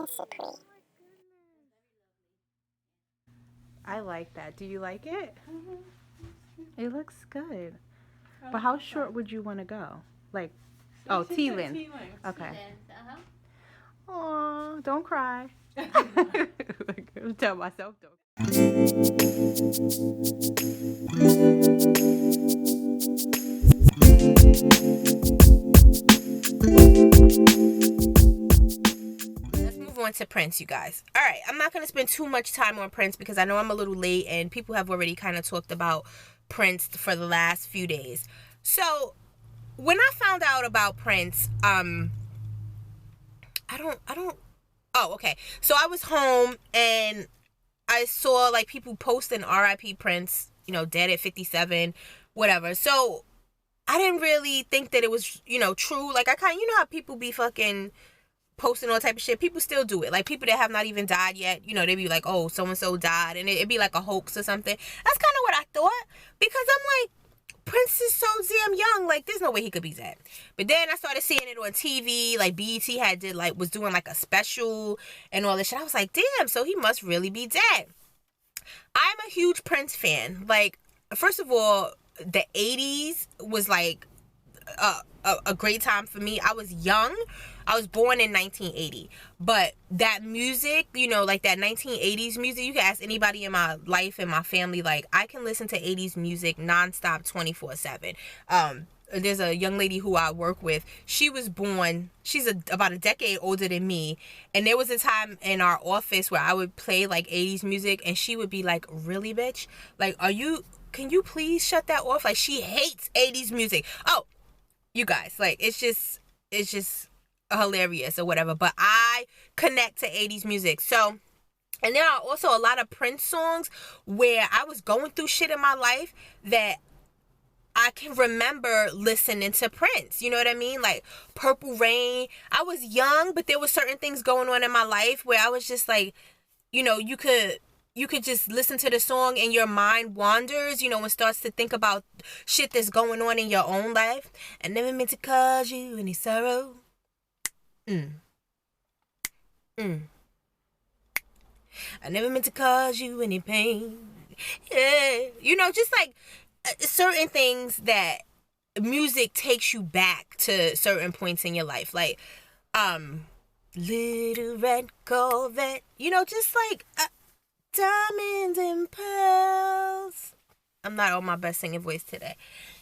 secret. I like that. Do you like it? It looks good. But how short would you want to go? Like, oh, T-Lin. Okay. Aw, don't cry. I'm telling myself though. Let's move on to Prince, you guys. All right, I'm not going to spend too much time on Prince because I know I'm a little late and people have already kind of talked about Prince for the last few days. So, when I found out about Prince, I don't oh, okay. So I was home and I saw like people posting RIP Prince, dead at 57, whatever. So I didn't really think that it was, true. Like I kind of, how people be fucking posting all type of shit. People still do it. Like people that have not even died yet, they be like, oh, so and so died, and it'd be like a hoax or something. That's kind of what I thought because I'm like, Prince is so damn young. Like, there's no way he could be dead. But then I started seeing it on TV. Like BET was doing like a special and all this shit. I was like, damn. So he must really be dead. I'm a huge Prince fan. Like, first of all, the 80s was like a great time for me. I was young. I was born in 1980. But that music, like that 1980s music, you can ask anybody in my life and my family, like, I can listen to 80s music nonstop 24/7. There's a young lady who I work with. She was born, she's about a decade older than me. And there was a time in our office where I would play like 80s music and she would be like, really, bitch? Like, can you please shut that off? Like, she hates 80s music. Oh, you guys, like, it's just hilarious or whatever. But I connect to 80s music. So, and there are also a lot of Prince songs where I was going through shit in my life that I can remember listening to Prince. You know what I mean? Like Purple Rain. I was young, but there were certain things going on in my life where I was just like, you could just listen to the song and your mind wanders, and starts to think about shit that's going on in your own life. I never meant to cause you any sorrow. I never meant to cause you any pain. Yeah. Just like certain things that music takes you back to certain points in your life. Like, Little Red Corvette. Just like diamonds and pearls. I'm not on my best singing voice today.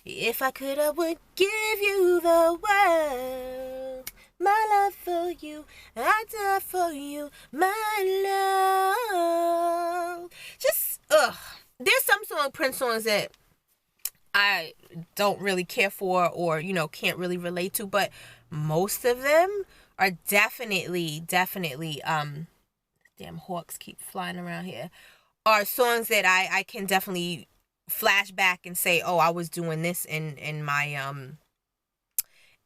If I could, I would give you the world. My love for you, I die for you, my love. Just, there's some Prince songs that I don't really care for or, can't really relate to, but most of them are definitely, damn hawks keep flying around here, are songs that I can definitely flash back and say, oh, I was doing this in my,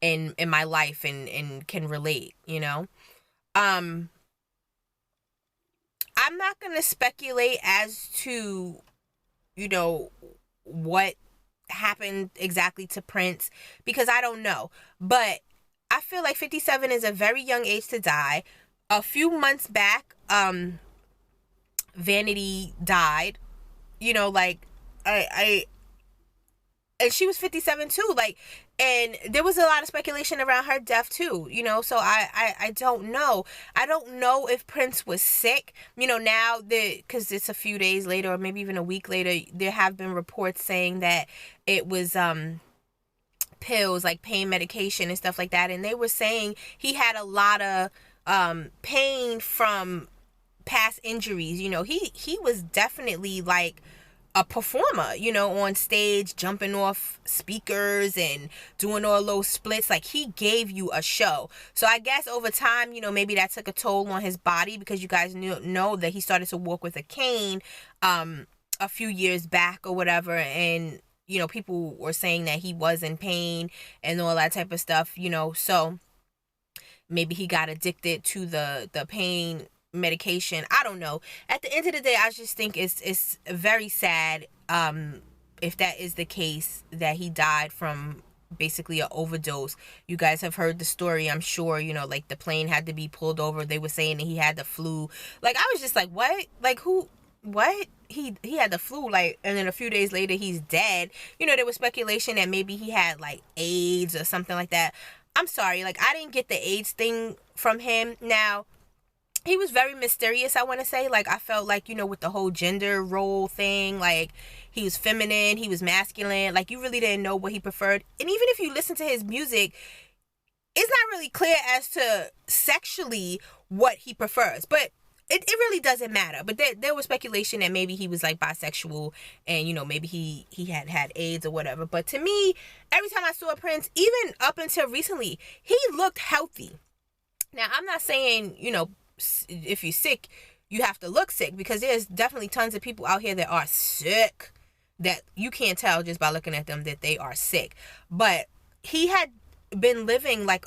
in my life and can relate, I'm not going to speculate as to, what happened exactly to Prince because I don't know. But I feel like 57 is a very young age to die. A few months back, Vanity died. Like I and she was 57 too. Like, and there was a lot of speculation around her death too, so I don't know. I don't know if Prince was sick, now because it's a few days later or maybe even a week later, there have been reports saying that it was pills, like pain medication and stuff like that, and they were saying he had a lot of pain from past injuries. He was definitely like a performer, on stage, jumping off speakers and doing all those splits. Like, he gave you a show. So I guess over time, maybe that took a toll on his body because you guys know that he started to walk with a cane a few years back or whatever. And, people were saying that he was in pain and all that type of stuff, so maybe he got addicted to the pain medication. I don't know. At the end of the day, I just think it's very sad if that is the case, that he died from basically an overdose. You guys have heard the story, I'm sure. Like the plane had to be pulled over. They were saying that he had the flu. Like, I was just like, what? Like, who? What? He had the flu, like, and then a few days later he's dead. There was speculation that maybe he had like AIDS or something like that. I'm sorry, like, I didn't get the AIDS thing from him. Now, he was very mysterious, I want to say. Like, I felt like, with the whole gender role thing, like, he was feminine, he was masculine. Like, you really didn't know what he preferred. And even if you listen to his music, it's not really clear as to sexually what he prefers. But it really doesn't matter. But there was speculation that maybe he was like bisexual, and maybe he had AIDS or whatever. But to me, every time I saw Prince, even up until recently, he looked healthy. Now, I'm not saying, if you're sick, you have to look sick, because there's definitely tons of people out here that are sick that you can't tell just by looking at them that they are sick. But he had been living like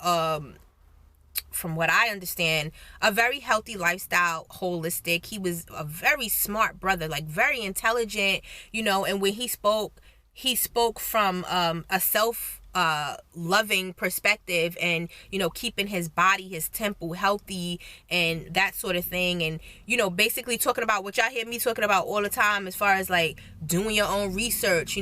from what I understand, a very healthy lifestyle, holistic. He was a very smart brother, like very intelligent, and when he spoke from a self loving perspective, and keeping his body, his temple healthy, and that sort of thing. And basically talking about what y'all hear me talking about all the time, as far as like doing your own research,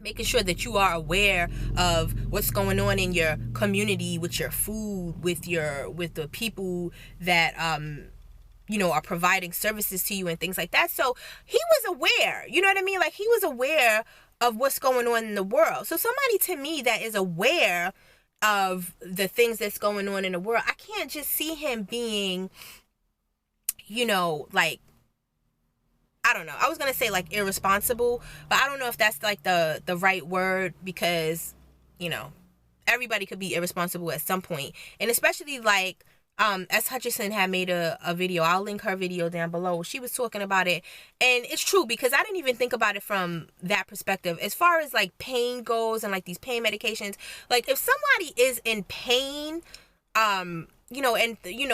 making sure that you are aware of what's going on in your community, with your food, with the people that are providing services to you and things like that. So he was aware, you know what I mean? Like, he was aware of what's going on in the world. So somebody, to me, that is aware of the things that's going on in the world, I can't just see him being, like, I don't know. I was going to say like irresponsible, but I don't know if that's like the right word, because, everybody could be irresponsible at some point. And especially like, S. Hutchinson had made a video. I'll link her video down below. She was talking about it. And it's true, because I didn't even think about it from that perspective. As far as like pain goes and like these pain medications, like if somebody is in pain, and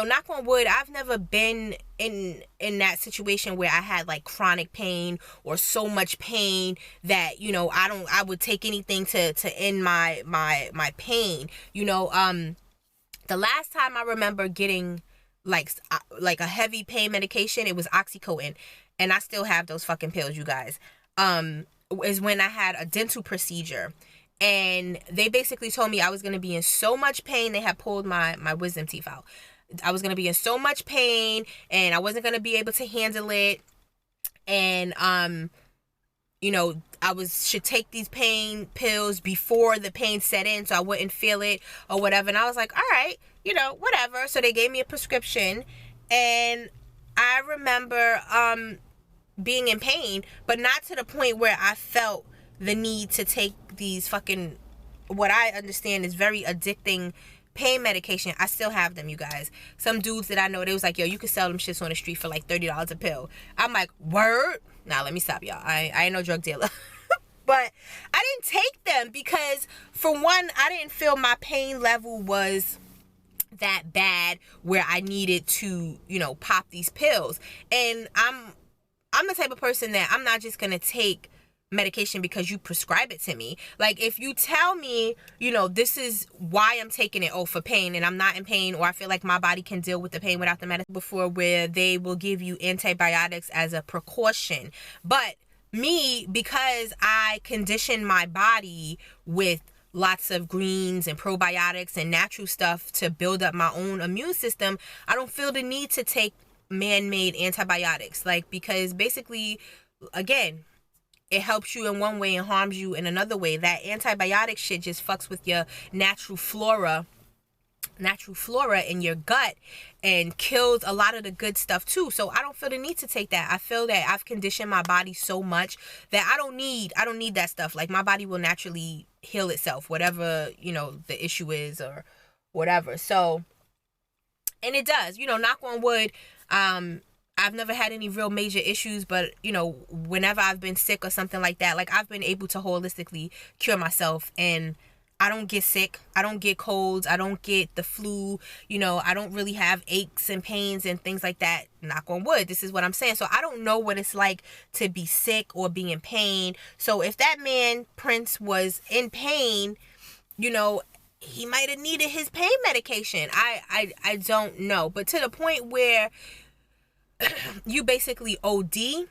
knock on wood, I've never been in that situation where I had like chronic pain or so much pain that, I would take anything to end my pain. The last time I remember getting like a heavy pain medication, it was Oxycontin, and I still have those fucking pills, you guys. Is when I had a dental procedure. And they basically told me I was going to be in so much pain. They had pulled my wisdom teeth out. I was going to be in so much pain, and I wasn't going to be able to handle it. And, should take these pain pills before the pain set in, so I wouldn't feel it or whatever. And I was like, all right, whatever. So they gave me a prescription, and I remember, being in pain, but not to the point where I felt the need to take these fucking, what I understand is very addicting pain medication. I still have them, you guys. Some dudes that I know, they was like, yo, you can sell them shits on the street for like $30 a pill. I'm like, word? Nah, let me stop, y'all. I ain't no drug dealer. But I didn't take them because, for one, I didn't feel my pain level was that bad where I needed to, pop these pills. And I'm the type of person that I'm not just gonna take medication because you prescribe it to me. Like, if you tell me, this is why I'm taking it, for pain, and I'm not in pain, or I feel like my body can deal with the pain without the medicine, before where they will give you antibiotics as a precaution. But me, because I condition my body with lots of greens and probiotics and natural stuff to build up my own immune system, I don't feel the need to take man-made antibiotics, like, because basically, again, it helps you in one way and harms you in another way. That antibiotic shit just fucks with your natural flora in your gut and kills a lot of the good stuff too. So I don't feel the need to take that. I feel that I've conditioned my body so much that I don't need that stuff. Like, my body will naturally heal itself, whatever, the issue is or whatever. So, and it does, knock on wood. I've never had any real major issues, but, whenever I've been sick or something like that, like, I've been able to holistically cure myself. And I don't get sick. I don't get colds. I don't get the flu. I don't really have aches and pains and things like that. Knock on wood. This is what I'm saying. So I don't know what it's like to be sick or be in pain. So if that man, Prince, was in pain, he might have needed his pain medication. I don't know. But to the point where you basically OD,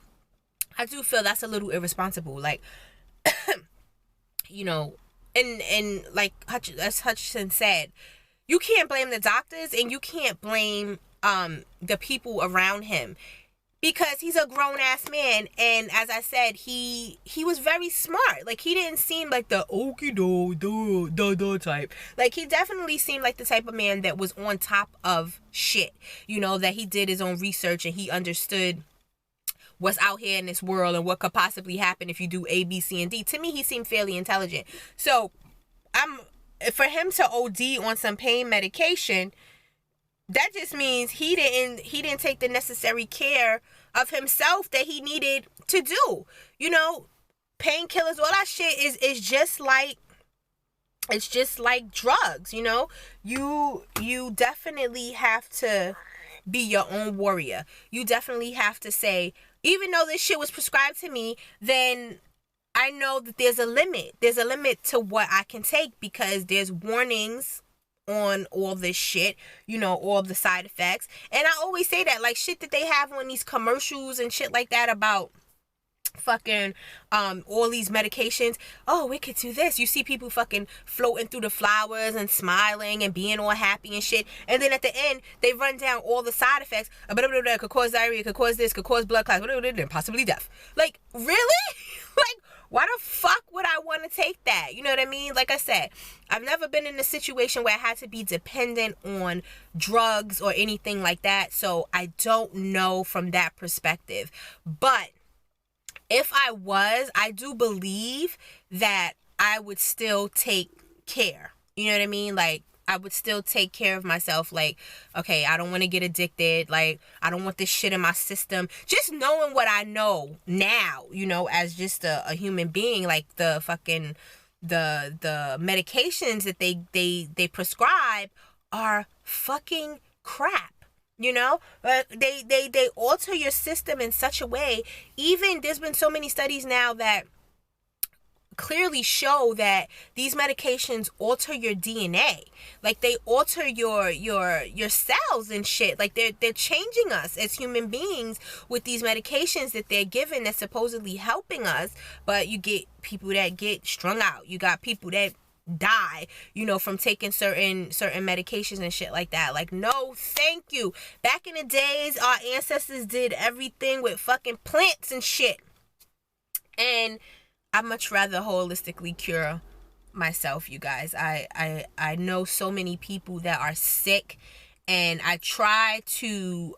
I do feel that's a little irresponsible. Like, and like as Hutchinson said, you can't blame the doctors and you can't blame the people around him, because he's a grown ass man, and as I said, he was very smart. Like, he didn't seem like the okie do type. Like, he definitely seemed like the type of man that was on top of shit. That he did his own research and he understood what's out here in this world and what could possibly happen if you do A, B, C, and D. To me, he seemed fairly intelligent. So, for him to OD on some pain medication, that just means he didn't take the necessary care of himself that he needed to do. Painkillers, all that shit is just like, it's just like drugs. You definitely have to be your own warrior. You definitely have to say, even though this shit was prescribed to me, then I know that there's a limit. There's a limit to what I can take, because there's warnings on all this shit, all the side effects. And I always say that, like, shit that they have on these commercials and shit like that about fucking all these medications. Oh, we could do this. You see people fucking floating through the flowers and smiling and being all happy and shit, and then at the end they run down all the side effects. Could cause diarrhea, could cause this, could cause blood clots, possibly death. Like, really? Like, why the fuck would I want to take that? You know what I mean? Like I said, I've never been in a situation where I had to be dependent on drugs or anything like that, so I don't know from that perspective. But if I was, I do believe that I would still take care. You know what I mean? Like, I would still take care of myself. Like, okay, I don't want to get addicted. Like, I don't want this shit in my system. Just knowing what I know now, as just a human being, like the fucking, the medications that they prescribe are fucking crap. They alter your system in such a way. Even there's been so many studies now that clearly show that these medications alter your DNA. Like, they alter your cells and shit. Like, they're changing us as human beings with these medications that they're given that's supposedly helping us. But you get people that get strung out. You got people that die, from taking certain medications and shit like that. Like, no, thank you. Back in the days, our ancestors did everything with fucking plants and shit. And I'd much rather holistically cure myself, you guys. I know so many people that are sick, and I try to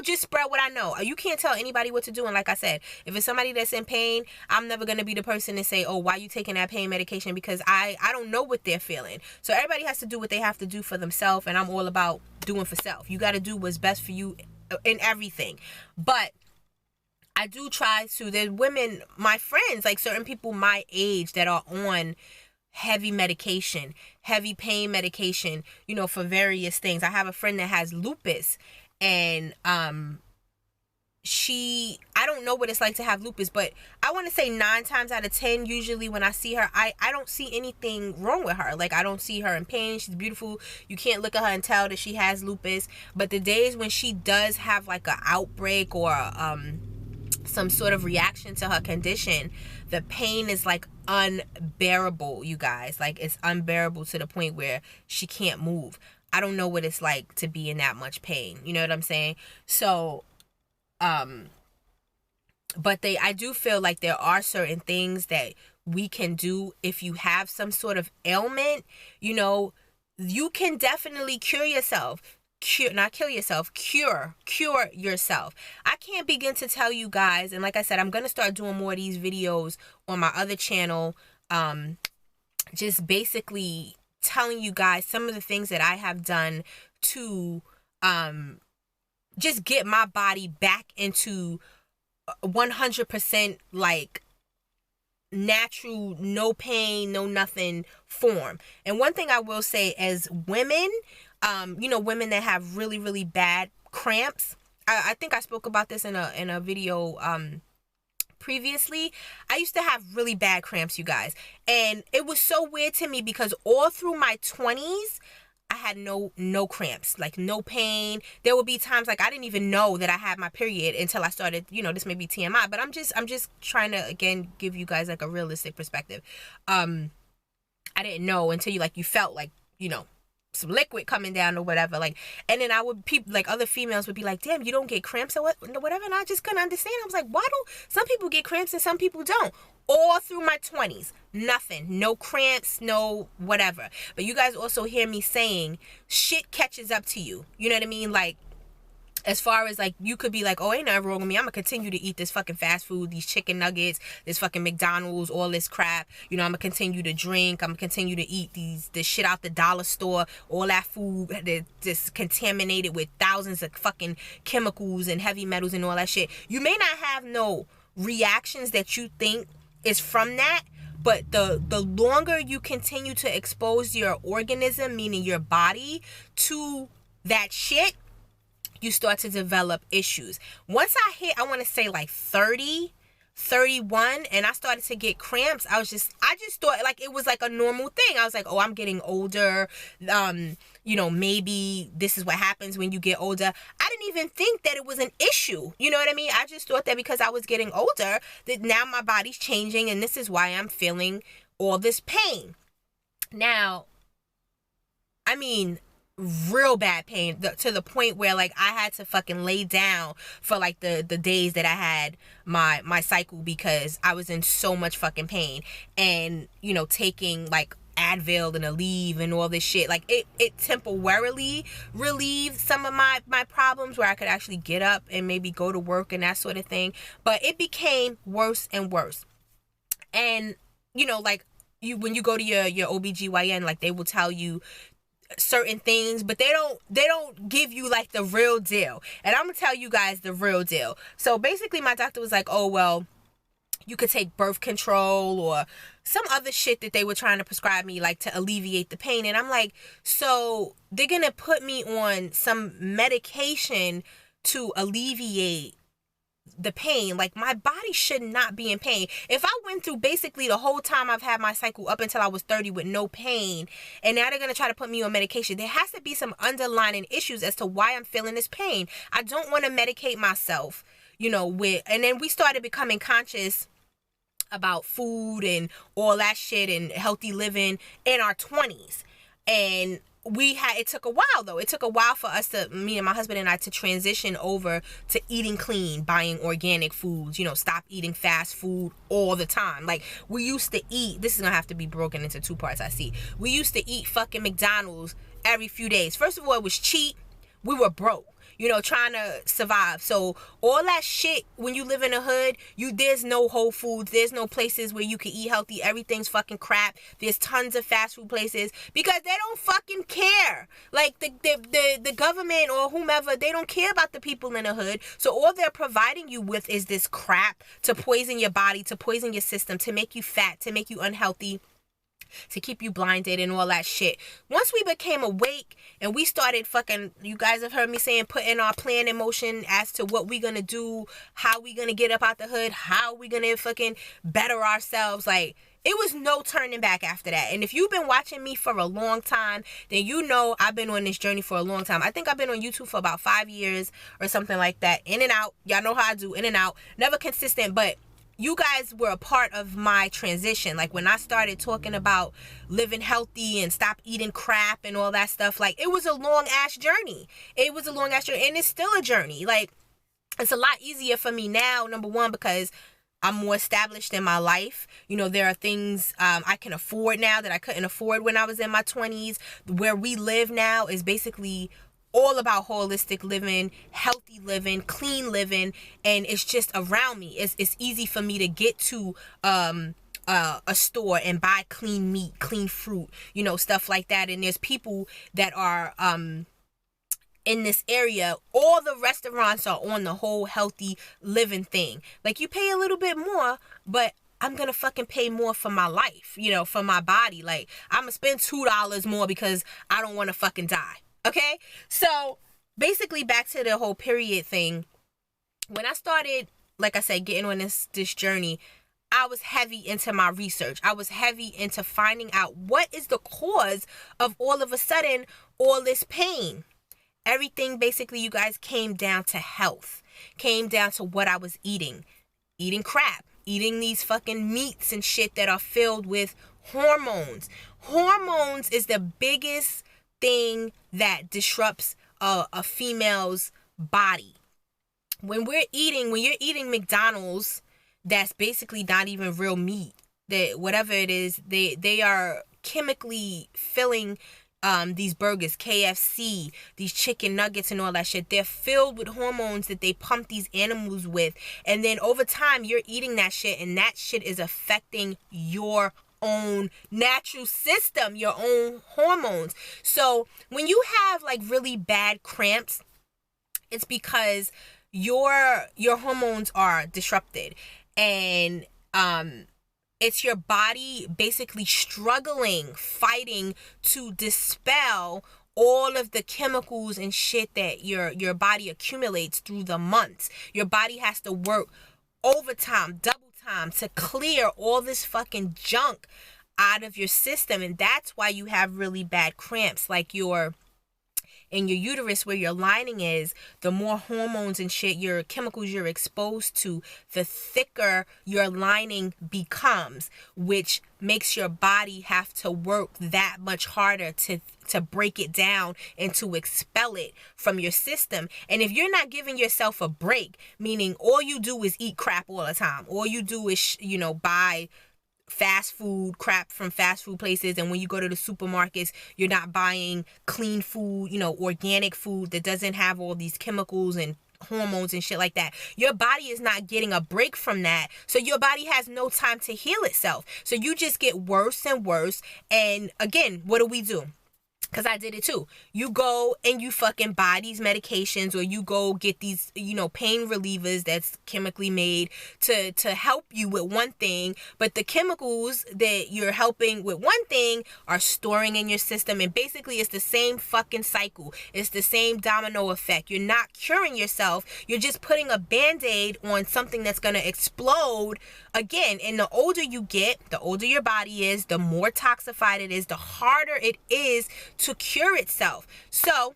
just spread what I know. You can't tell anybody what to do. And like I said, if it's somebody that's in pain, I'm never going to be the person to say, oh, why you taking that pain medication? Because I don't know what they're feeling. So everybody has to do what they have to do for themselves. And I'm all about doing for self. You got to do what's best for you in everything. But I do try to, there's women, my friends, like certain people my age that are on heavy medication, heavy pain medication, for various things. I have a friend that has lupus, and I don't know what it's like to have lupus, but I want to say 9 times out of 10, usually when I see her, I don't see anything wrong with her. Like, I don't see her in pain. She's beautiful. You can't look at her and tell that she has lupus. But the days when she does have like an outbreak or some sort of reaction to her condition, the pain is like unbearable, you guys. Like, it's unbearable to the point where she can't move. I don't know what it's like to be in that much pain. You know what I'm saying? So, but I do feel like there are certain things that we can do if you have some sort of ailment. You can definitely cure yourself. Cure yourself. I can't begin to tell you guys, and like I said, I'm gonna start doing more of these videos on my other channel, just basically telling you guys some of the things that I have done to just get my body back into 100% like natural, no pain, no nothing form. And one thing I will say, as women, women that have really, really bad cramps, I think I spoke about this in a video previously. I used to have really bad cramps, you guys, and it was so weird to me because all through my 20s I had no cramps, like no pain. There would be times like I didn't even know that I had my period until I started, this may be TMI, but I'm just trying to again give you guys like a realistic perspective. I didn't know until you felt like, some liquid coming down or whatever, like, and then I would people like other females would be like, damn, you don't get cramps or whatever, and I just couldn't understand. I was like, why do some people get cramps and some people don't? All through my 20s, nothing, no cramps, no whatever. But you guys also hear me saying shit catches up to you, you know what I mean? Like, as far as like, you could be like, oh, ain't nothing wrong with me, I'm gonna continue to eat this fucking fast food, these chicken nuggets, this fucking McDonald's, all this crap, I'm gonna continue to drink, I'm gonna continue to eat this shit out the dollar store, all that food that just contaminated with thousands of fucking chemicals and heavy metals and all that shit. You may not have no reactions that you think is from that, but the longer you continue to expose your organism, meaning your body, to that shit, you start to develop issues. Once I hit, I want to say like 30, 31, and I started to get cramps, I just thought like it was like a normal thing. I was like, oh, I'm getting older. Maybe this is what happens when you get older. I didn't even think that it was an issue. You know what I mean? I just thought that because I was getting older, that now my body's changing and this is why I'm feeling all this pain. Now, I mean, real bad pain to the point where like I had to fucking lay down for like the days that I had my cycle because I was in so much fucking pain, and taking like Advil and Aleve and all this shit, like it temporarily relieved some of my problems where I could actually get up and maybe go to work and that sort of thing, but it became worse and worse. And like when you go to your OBGYN, like they will tell you certain things, but they don't give you like the real deal. And I'm gonna tell you guys the real deal. So basically my doctor was like, oh, well, you could take birth control or some other shit that they were trying to prescribe me, like to alleviate the pain. And I'm like, so they're gonna put me on some medication to alleviate the pain? Like, my body should not be in pain. If I went through basically the whole time I've had my cycle up until I was 30 with no pain, and now they're going to try to put me on medication, there has to be some underlying issues as to why I'm feeling this pain. I don't want to medicate myself, and then we started becoming conscious about food and all that shit and healthy living in our 20s. And it took a while though. It took a while for us me and my husband and I, to transition over to eating clean, buying organic foods, stop eating fast food all the time. Like, we used to eat, this is gonna have to be broken into two parts, I see. We used to eat fucking McDonald's every few days. First of all, it was cheap. We were broke, trying to survive. So all that shit, when you live in a hood, there's no Whole Foods, there's no places where you can eat healthy. Everything's fucking crap. There's tons of fast food places because they don't fucking care. Like, the government or whomever, they don't care about the people in the hood. So all they're providing you with is this crap to poison your body, to poison your system, to make you fat, to make you unhealthy, to keep you blinded and all that shit. Once we became awake and we started fucking, you guys have heard me saying, putting our plan in motion as to what we gonna do, how we gonna get up out the hood, how we gonna fucking better ourselves. Like, it was no turning back after that. And if you've been watching me for a long time, then I've been on this journey for a long time. I think I've been on YouTube for about 5 years or something like that. In and out. Y'all know how I do, in and out. Never consistent, but you guys were a part of my transition. Like, when I started talking about living healthy and stop eating crap and all that stuff, like, it was a long ass journey. And it's still a journey. Like, it's a lot easier for me now, number one, because I'm more established in my life. There are things I can afford now that I couldn't afford when I was in my 20s. Where we live now is basically all about holistic living, healthy living, clean living, and it's just around me. It's easy for me to get to a store and buy clean meat, clean fruit, stuff like that. And there's people that are in this area. All the restaurants are on the whole healthy living thing. Like, you pay a little bit more, but I'm gonna fucking pay more for my life, for my body. Like, I'm gonna spend $2 more because I don't want to fucking die. Okay? So basically, back to the whole period thing. When I started, like I said, getting on this journey, I was heavy into my research. I was heavy into finding out what is the cause of all of a sudden all this pain. Everything basically, you guys, came down to health. Came down to what I was eating. Eating crap. Eating these fucking meats and shit that are filled with hormones. Hormones is the biggest thing that disrupts a female's body. When you're eating McDonald's, that's basically not even real meat. That whatever it is, they are chemically filling these burgers, KFC, these chicken nuggets and all that shit. They're filled with hormones that they pump these animals with. And then over time, you're eating that shit, and that shit is affecting your own natural system, your own hormones. So when you have like really bad cramps, it's because your hormones are disrupted, and it's your body basically struggling, fighting to dispel all of the chemicals and shit that your body accumulates through the months. Your body has to work overtime, double time to clear all this fucking junk out of your system. And that's why you have really bad cramps, like in your uterus, where your lining is. The more hormones and shit, your chemicals you're exposed to, the thicker your lining becomes, which makes your body have to work that much harder to break it down and to expel it from your system. And if you're not giving yourself a break, meaning all you do is eat crap all the time, all you do is buy fast food crap from fast food places, and when you go to the supermarkets, you're not buying clean food, organic food that doesn't have all these chemicals and hormones and shit like that. Your body is not getting a break from that, so your body has no time to heal itself. So you just get worse and worse. And again, what do? Because I did it too. You go and you fucking buy these medications, or you go get these, pain relievers that's chemically made to help you with one thing. But the chemicals that you're helping with one thing are storing in your system. And basically it's the same fucking cycle. It's the same domino effect. You're not curing yourself. You're just putting a Band-Aid on something that's going to explode again. And the older you get, the older your body is, the more toxified it is, the harder it is to cure itself. So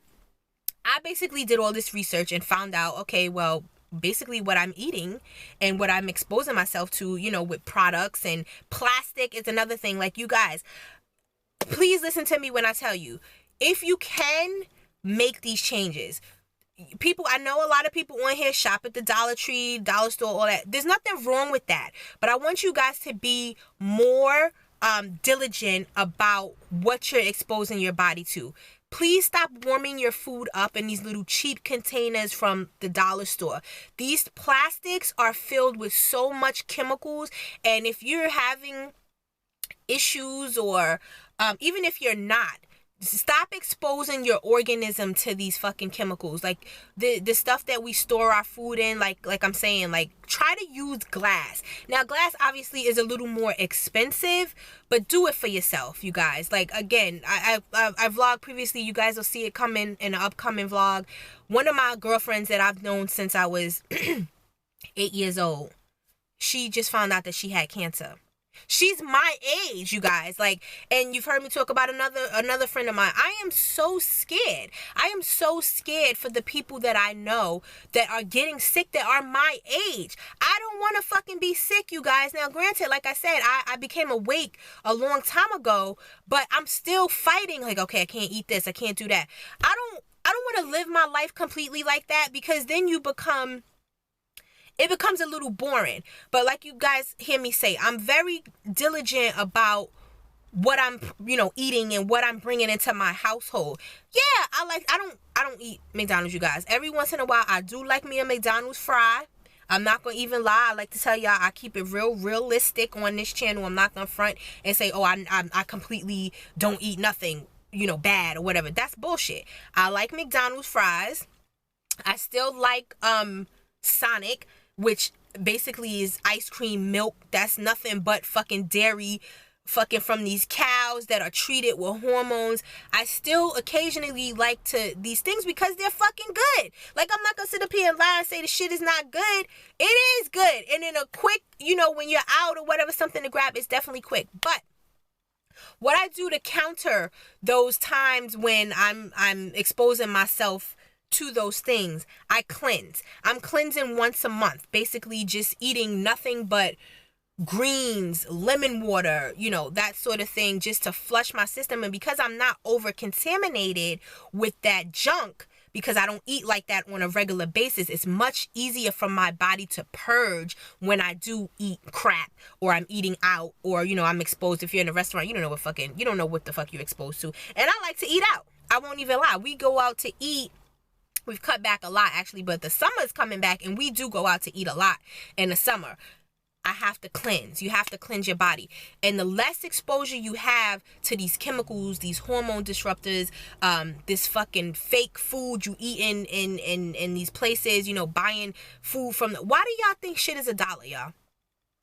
I basically did all this research and found out, okay, well, basically what I'm eating and what I'm exposing myself to, with products, and plastic is another thing. Like, you guys, please listen to me when I tell you, if you can make these changes. People, I know a lot of people on here shop at the Dollar Tree, dollar store, all that. There's nothing wrong with that. But I want you guys to be more diligent about what you're exposing your body to. Please stop warming your food up in these little cheap containers from the dollar store. These plastics are filled with so much chemicals, and if you're having issues, or even if you're not, stop exposing your organism to these fucking chemicals. Like the stuff that we store our food in, like I'm saying, like, try to use glass. Now, glass obviously is a little more expensive, but do it for yourself, you guys. Like, again, I vlogged previously. You guys will see it coming in an upcoming vlog. One of my girlfriends that I've known since I was 8 years old, she just found out that she had cancer. She's my age, you guys. Like, and you've heard me talk about another friend of mine. I am so scared. I am so scared for the people that I know that are getting sick, that are my age. I don't want to fucking be sick, you guys. Now, granted, like I said, I became awake a long time ago, but I'm still fighting. Like, okay, I can't eat this, I can't do that. I don't want to live my life completely like that, because then it becomes a little boring. But like you guys hear me say, I'm very diligent about what I'm, eating and what I'm bringing into my household. Yeah, I don't eat McDonald's, you guys. Every once in a while, I do like me a McDonald's fry. I'm not going to even lie. I like to tell y'all, I keep it real realistic on this channel. I'm not going to front and say, oh, I completely don't eat nothing, bad or whatever. That's bullshit. I like McDonald's fries. I still like Sonic, which basically is ice cream milk that's nothing but fucking dairy, fucking from these cows that are treated with hormones. I still occasionally like to these things because they're fucking good. Like, I'm not gonna sit up here and lie and say the shit is not good. It is good. And in a quick, when you're out or whatever, something to grab, it's definitely quick. But what I do to counter those times when I'm exposing myself to those things, I cleanse. I'm cleansing once a month, basically just eating nothing but greens, lemon water, that sort of thing, just to flush my system. And because I'm not over contaminated with that junk, because I don't eat like that on a regular basis, it's much easier for my body to purge when I do eat crap, or I'm eating out, or I'm exposed. If you're in a restaurant, you don't know what the fuck you're exposed to. And I like to eat out. I won't even lie. We go out to eat. We've cut back a lot, actually, but the summer's coming back, and we do go out to eat a lot in the summer. I have to cleanse. You have to cleanse your body. And the less exposure you have to these chemicals, these hormone disruptors, this fucking fake food you eat in these places, buying food from why do y'all think shit is $1, y'all?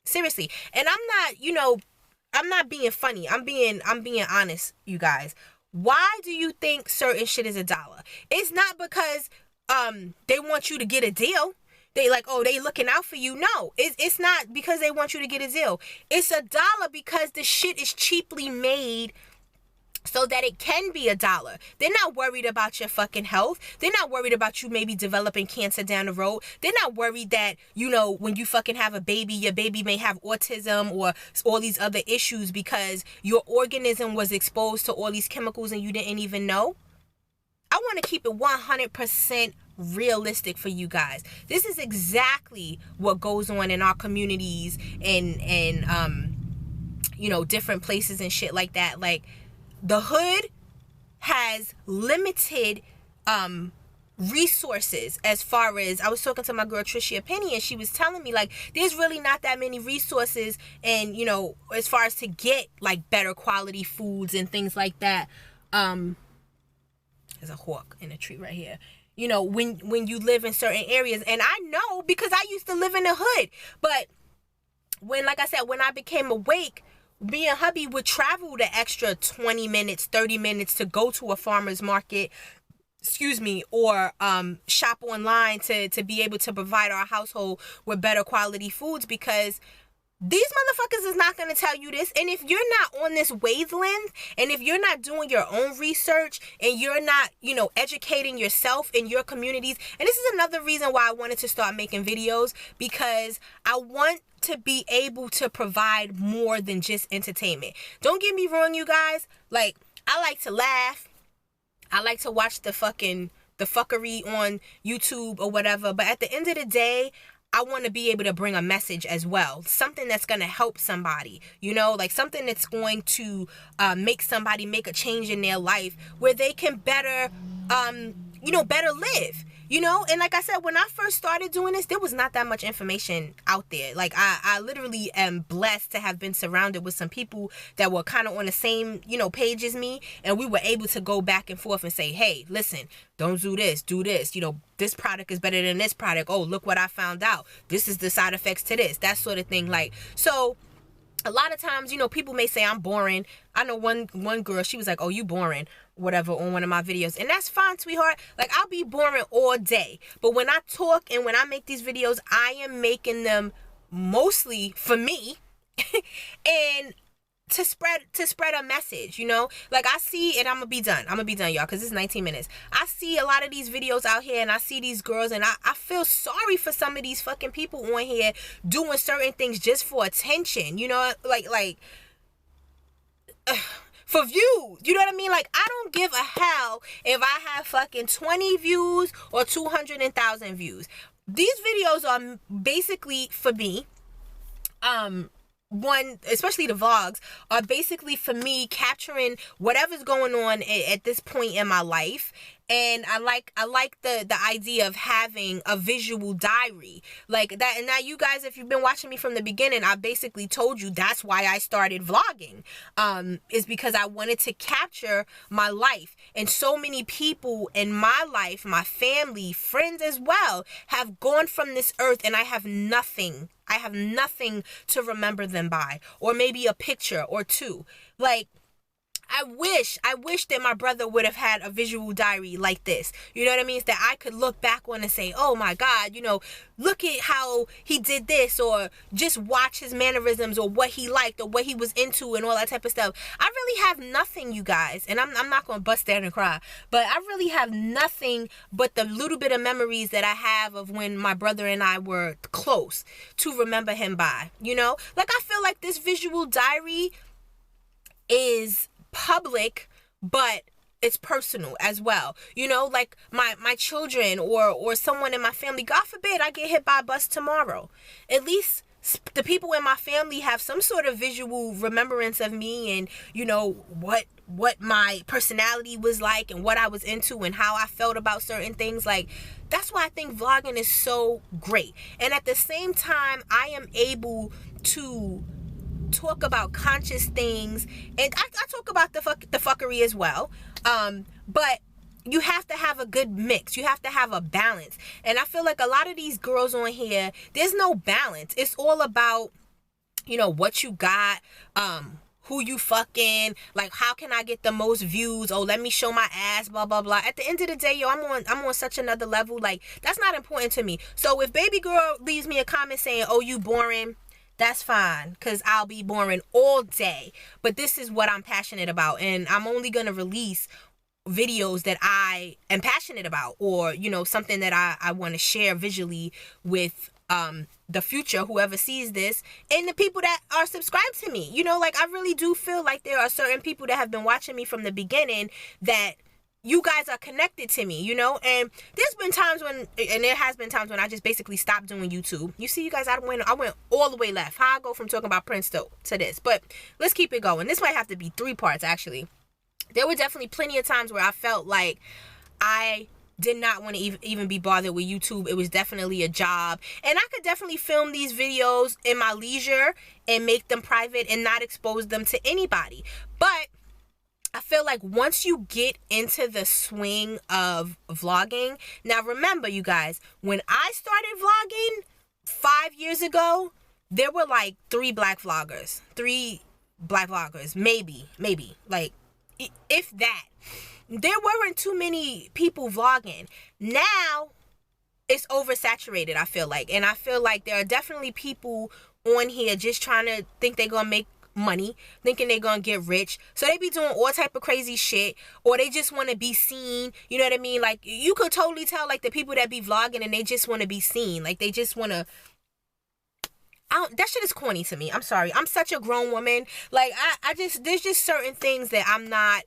Seriously. And I'm not being funny. I'm being honest, you guys. Why do you think certain shit is $1? It's not because they want you to get a deal. They they looking out for you. No, it's not because they want you to get a deal. It's $1 because the shit is cheaply made so that it can be $1. They're not worried about your fucking health. They're not worried about you maybe developing cancer down the road. They're not worried that, when you fucking have a baby, your baby may have autism or all these other issues because your organism was exposed to all these chemicals and you didn't even know. I want to keep it 100% realistic for you guys. This is exactly what goes on in our communities and different places and shit like that. Like, the hood has limited resources. As far as I was talking to my girl Tricia Penny, and she was telling me, like, there's really not that many resources, and as far as to get like better quality foods and things like that. There's a hawk in a tree right here. When you live in certain areas, and I know because I used to live in the hood. But when I became awake, me and hubby would travel the extra 20 minutes, 30 minutes to go to a farmer's market, or shop online to be able to provide our household with better quality foods, because these motherfuckers is not going to tell you this. And if you're not on this wavelength, and if you're not doing your own research, and you're not, educating yourself in your communities, and this is another reason why I wanted to start making videos, because I want to be able to provide more than just entertainment. Don't get me wrong, you guys. Like, I like to laugh. I like to watch the fuckery on YouTube or whatever. But at the end of the day, I want to be able to bring a message as well. Something that's going to help somebody, something that's going to make somebody make a change in their life where they can better live. And like I said, when I first started doing this, there was not that much information out there. Like, I literally am blessed to have been surrounded with some people that were kind of on the same, page as me. And we were able to go back and forth and say, hey, listen, don't do this, do this. This product is better than this product. Oh, look what I found out. This is the side effects to this, that sort of thing. Like, so a lot of times, people may say I'm boring. I know one girl, she was like, oh, you boring, whatever, on one of my videos. And that's fine, sweetheart. Like, I'll be boring all day. But when I talk and when I make these videos, I am making them mostly for me and to spread a message, Like, I see, and I'm gonna be done, y'all, because it's 19 minutes. I see a lot of these videos out here, and I see these girls, and I feel sorry for some of these fucking people on here doing certain things just for attention, like for views, you know what I mean? Like, I don't give a hell if I have fucking 20 views or 200,000 views. These videos are basically for me. Especially the vlogs, are basically for me capturing whatever's going on at this point in my life, And I like the idea of having a visual diary like that. And now you guys, if you've been watching me from the beginning, I basically told you that's why I started vlogging, is because I wanted to capture my life. And so many people in my life, my family, friends as well, have gone from this earth, and I have nothing to remember them by, or maybe a picture or two. Like, I wish that my brother would have had a visual diary like this. You know what I mean? That I could look back on and say, oh my God, look at how he did this, or just watch his mannerisms, or what he liked, or what he was into, and all that type of stuff. I really have nothing, you guys, and I'm not going to bust down and cry, but I really have nothing but the little bit of memories that I have of when my brother and I were close to remember him by, Like, I feel like this visual diary is public, but it's personal as well. Like my children or someone in my family, God forbid I get hit by a bus tomorrow. At least the people in my family have some sort of visual remembrance of me, and what my personality was like, and what I was into, and how I felt about certain things. Like, that's why I think vlogging is so great. And at the same time, I am able to talk about conscious things, and I talk about the fuckery as well, but you have to have a good mix. You have to have a balance. And I feel like a lot of these girls on here, there's no balance. It's all about what you got, who you fucking, like, how can I get the most views? Oh, let me show my ass, blah blah blah. At the end of the day, I'm on such another level. Like, that's not important to me. So if baby girl leaves me a comment saying, oh, you boring, that's fine, because I'll be boring all day. But this is what I'm passionate about, and I'm only going to release videos that I am passionate about, or, something that I want to share visually with the future, whoever sees this, and the people that are subscribed to me. Like, I really do feel like there are certain people that have been watching me from the beginning that you guys are connected to me, and there's been times when, and there has been times when I just basically stopped doing YouTube. You see, you guys, I went all the way left. How I go from talking about Prince to this, but let's keep it going. This might have to be 3 parts, actually. There were definitely plenty of times where I felt like I did not want to even be bothered with YouTube. It was definitely a job, and I could definitely film these videos in my leisure and make them private and not expose them to anybody. But I feel like once you get into the swing of vlogging, now remember, you guys, when I started vlogging 5 years ago, there were like 3 black vloggers, maybe, like, if that. There weren't too many people vlogging. Now it's oversaturated, I feel like. And I feel like there are definitely people on here just trying to think they're gonna make money, thinking they're gonna get rich, so they be doing all type of crazy shit, or they just want to be seen. You know what I mean? Like, you could totally tell, like, the people that be vlogging and they just want to be seen, like, they just want to, that shit is corny to me. I'm sorry, I'm such a grown woman. Like, I just, there's just certain things that I'm not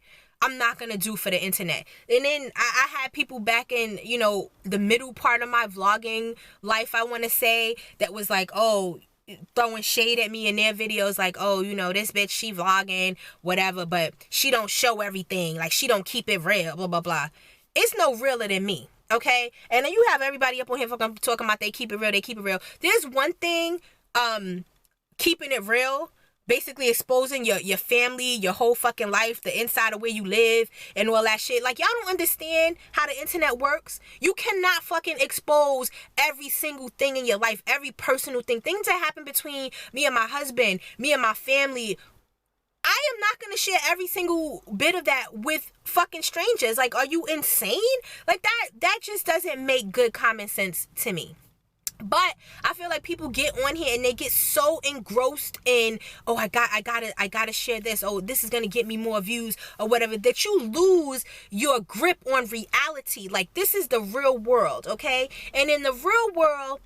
gonna do for the internet. And then I had people back in, the middle part of my vlogging life, I want to say, that was like, oh, throwing shade at me in their videos, like, oh, this bitch, she vlogging, whatever, but she don't show everything, like, she don't keep it real, blah blah blah. It's no realer than me, okay? And then you have everybody up on here fucking talking about they keep it real. There's one thing, keeping it real, basically exposing your family, your whole fucking life, the inside of where you live, and all that shit. Like, y'all don't understand how the internet works. You cannot fucking expose every single thing in your life, every personal thing, things that happen between me and my husband, me and my family. I am not gonna share every single bit of that with fucking strangers. Like, are you insane? Like, that just doesn't make good common sense to me. But I feel like people get on here and they get so engrossed in, oh, I gotta share this, oh, this is gonna get me more views or whatever, that you lose your grip on reality. Like, this is the real world, okay? And in the real world,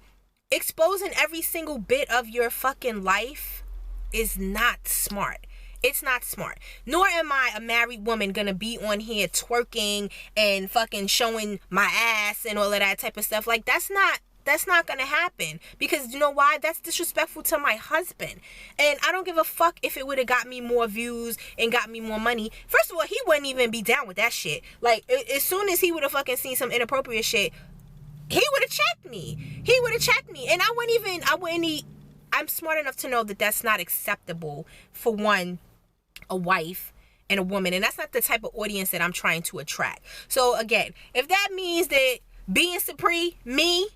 exposing every single bit of your fucking life is not smart. It's not smart. Nor am I, a married woman, gonna be on here twerking and fucking showing my ass and all of that type of stuff. Like, that's not That's not gonna happen, because you know why? That's disrespectful to my husband. And I don't give a fuck if it would have got me more views and got me more money. First of all, he wouldn't even be down with that shit. Like, as soon as he would have fucking seen some inappropriate shit, he would have checked me. And I'm smart enough to know that that's not acceptable for one, a wife and a woman, and that's not the type of audience that I'm trying to attract. So again, if that means that being Supreme, me,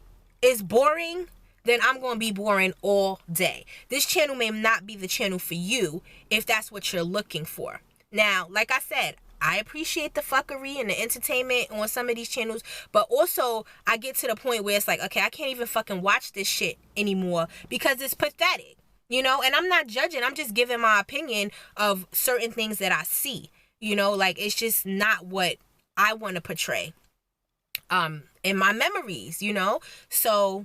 is boring, then I'm going to be boring all day. This channel may not be the channel for you if that's what you're looking for. Now, like I said, I appreciate the fuckery and the entertainment on some of these channels, but also I get to the point where it's like, okay, I can't even fucking watch this shit anymore because it's pathetic. You know, and I'm not judging. I'm just giving my opinion of certain things that I see. You know, like, it's just not what I want to portray in my memories, you know. So,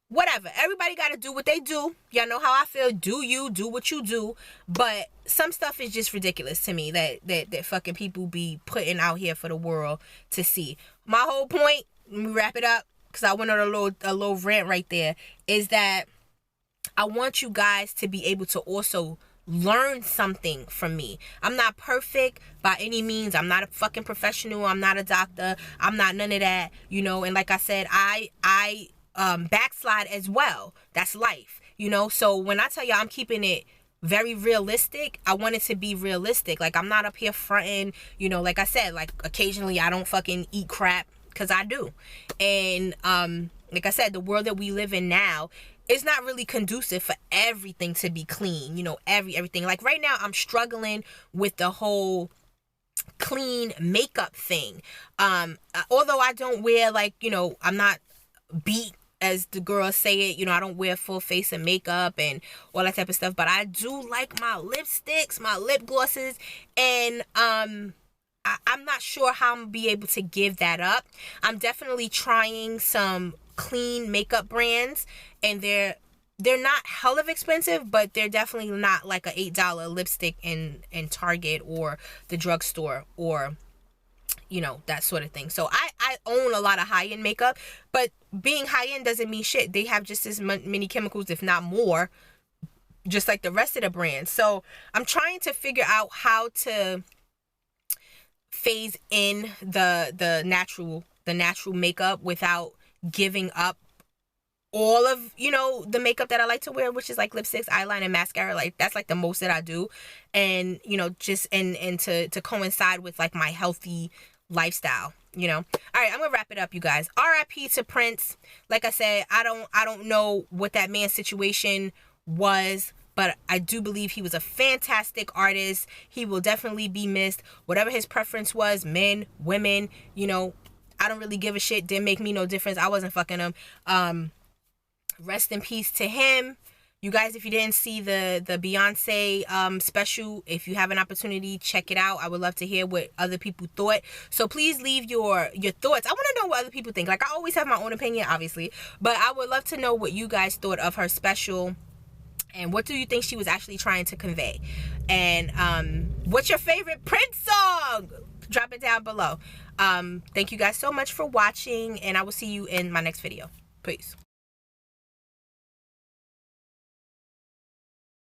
whatever. Everybody got to do what they do. Y'all know how I feel. Do you. Do what you do. But some stuff is just ridiculous to me that fucking people be putting out here for the world to see. My whole point, let me wrap it up, because I went on a little rant right there, is that I want you guys to be able to also learn something from me. I'm not perfect by any means. I'm not a fucking professional. I'm not a doctor. I'm not none of that, you know. And like I said, I backslide as well. That's life, you know. So when I tell you I'm keeping it very realistic, I want it to be realistic. Like, I'm not up here fronting, you know. Like I said, like, occasionally I don't fucking eat crap, because I do. And like I said, the world that we live in now, it's not really conducive for everything to be clean, you know, everything. Like, right now, I'm struggling with the whole clean makeup thing. Although I don't wear, like, you know, I'm not beat, as the girls say it, you know, I don't wear full face of makeup and all that type of stuff, but I do like my lipsticks, my lip glosses, and I'm not sure how I'm gonna be able to give that up. I'm definitely trying some clean makeup brands, and they're not hell of expensive, but they're definitely not like a $8 lipstick in Target or the drugstore, or, you know, that sort of thing. So I own a lot of high-end makeup, but being high-end doesn't mean shit. They have just as many chemicals, if not more, just like the rest of the brands. So I'm trying to figure out how to phase in the natural makeup without giving up all of, you know, the makeup that I like to wear, which is like lipsticks, eyeliner, mascara. Like, that's like the most that I do. And, you know, just and to coincide with like my healthy lifestyle, you know. All right, I'm gonna wrap it up, you guys. RIP to Prince. Like I said, I don't know what that man's situation was, but I do believe he was a fantastic artist. He will definitely be missed. Whatever his preference was, men, women, you know, I don't really give a shit. Didn't make me no difference. I wasn't fucking him. Rest in peace to him. You guys, if you didn't see the Beyonce special, if you have an opportunity, check it out. I would love to hear what other people thought. So please leave your thoughts. I want to know what other people think. Like, I always have my own opinion, obviously, but I would love to know what you guys thought of her special. And what do you think she was actually trying to convey? And what's your favorite Prince song? Drop it down below. Thank you guys so much for watching, and I will see you in my next video. Peace.